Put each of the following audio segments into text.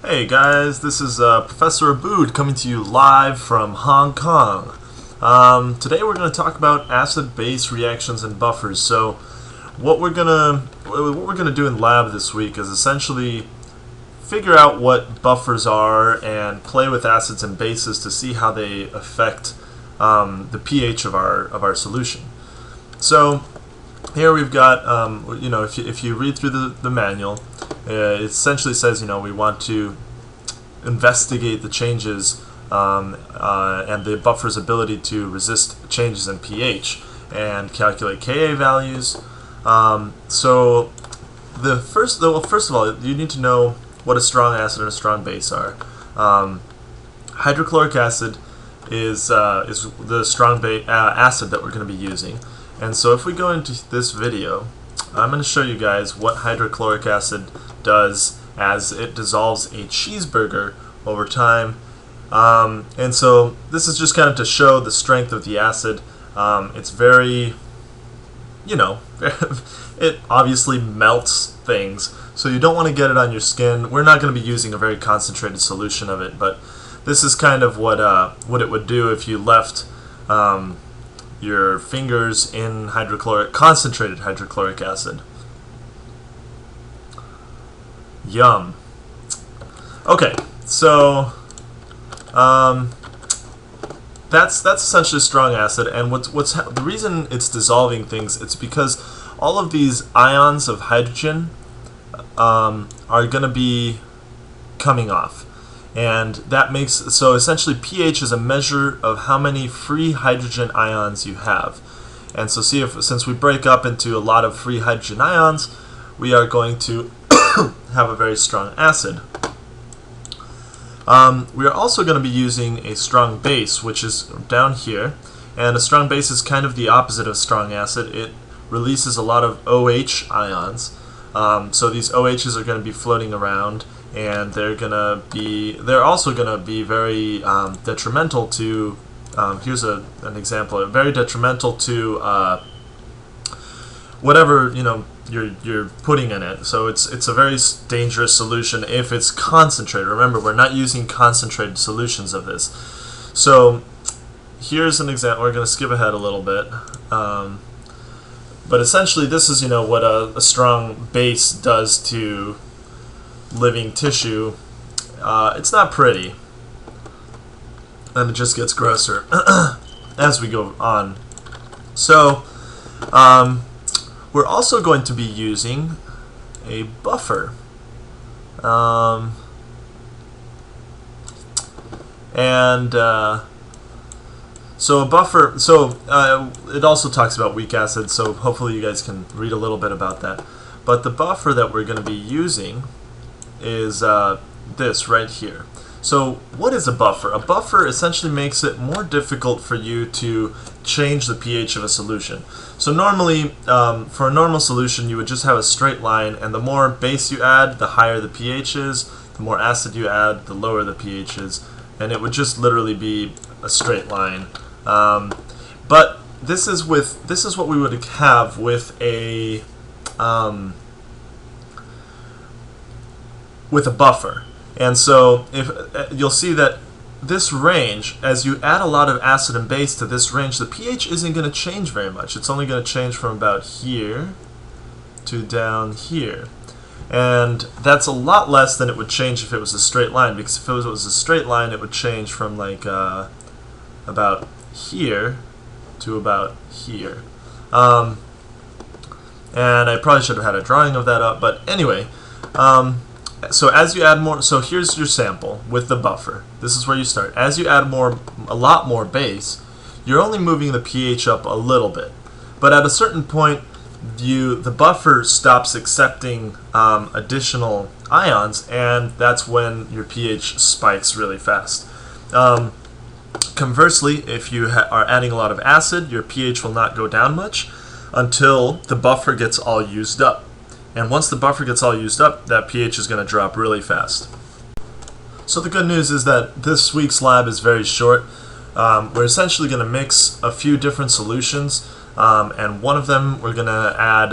Hey guys, this is Professor Abood coming to you live from Hong Kong. Today we're going to talk about acid-base reactions and buffers. So what we're gonna do in lab this week is essentially figure out what buffers are and play with acids and bases to see how they affect the pH of our solution. So here we've got, if you read through the manual, it essentially says, we want to investigate the changes and the buffer's ability to resist changes in pH and calculate Ka values. So first of all, you need to know what a strong acid and a strong base are. Hydrochloric acid is the strong acid that we're going to be using. And so if we go into this video, I'm going to show you guys what hydrochloric acid does as it dissolves a cheeseburger over time. And so this is just kind of to show the strength of the acid. It's very, it obviously melts things, so you don't want to get it on your skin. We're not going to be using a very concentrated solution of it, but this is kind of what it would do if you left your fingers in concentrated hydrochloric acid. Yum. Okay, so that's essentially strong acid, and the reason it's dissolving things, it's because all of these ions of hydrogen are going to be coming off. And that makes, so essentially pH is a measure of how many free hydrogen ions you have. And so since we break up into a lot of free hydrogen ions, we are going to have a very strong acid. We are also going to be using a strong base, which is down here. And a strong base is kind of the opposite of strong acid. It releases a lot of OH ions. So these OHs are going to be floating around, and they're also going to be very detrimental to, here's an example, very detrimental to whatever you're putting in it. So it's a very dangerous solution if it's concentrated. Remember, we're not using concentrated solutions of this. So here's an example. We're going to skip ahead a little bit. But essentially this is what a strong base does to living tissue. It's not pretty, and it just gets grosser as we go on. So we're also going to be using a buffer, so a buffer, it also talks about weak acid, so hopefully you guys can read a little bit about that. But the buffer that we're going to be using is this right here. So what is a buffer? A buffer essentially makes it more difficult for you to change the pH of a solution. So normally, for a normal solution, you would just have a straight line, and the more base you add, the higher the pH is. The more acid you add, the lower the pH is. And it would just literally be a straight line. But this is what we would have with a buffer. And so if you'll see that this range, as you add a lot of acid and base to this range, the pH isn't going to change very much. It's only going to change from about here to down here. And that's a lot less than it would change if it was a straight line, because if it was a straight line, it would change from like about here to about here. And I probably should have had a drawing of that up, but anyway, so as you add more, so here's your sample with the buffer. This is where you start. As you add a lot more base, you're only moving the pH up a little bit. But at a certain point, the buffer stops accepting additional ions, and that's when your pH spikes really fast. Conversely, if you are adding a lot of acid, your pH will not go down much until the buffer gets all used up. And once the buffer gets all used up, that pH is going to drop really fast. So the good news is that this week's lab is very short. We're essentially going to mix a few different solutions, and one of them we're going to add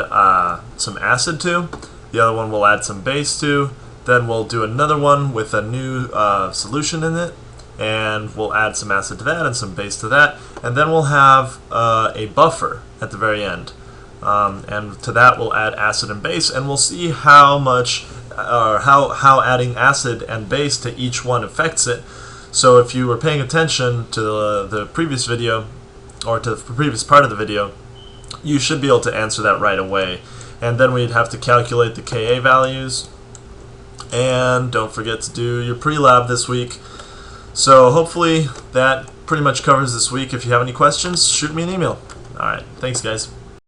some acid to, the other one we'll add some base to, Then we'll do another one with a new solution in it, and we'll add some acid to that and some base to that, and then we'll have a buffer at the very end. And to that we'll add acid and base, and we'll see how much, or how adding acid and base to each one affects it. So if you were paying attention to the previous video, or to the previous part of the video, you should be able to answer that right away. And then we'd have to calculate the Ka values, and don't forget to do your pre-lab this week. So hopefully that pretty much covers this week. If you have any questions, shoot me an email. Alright, thanks guys.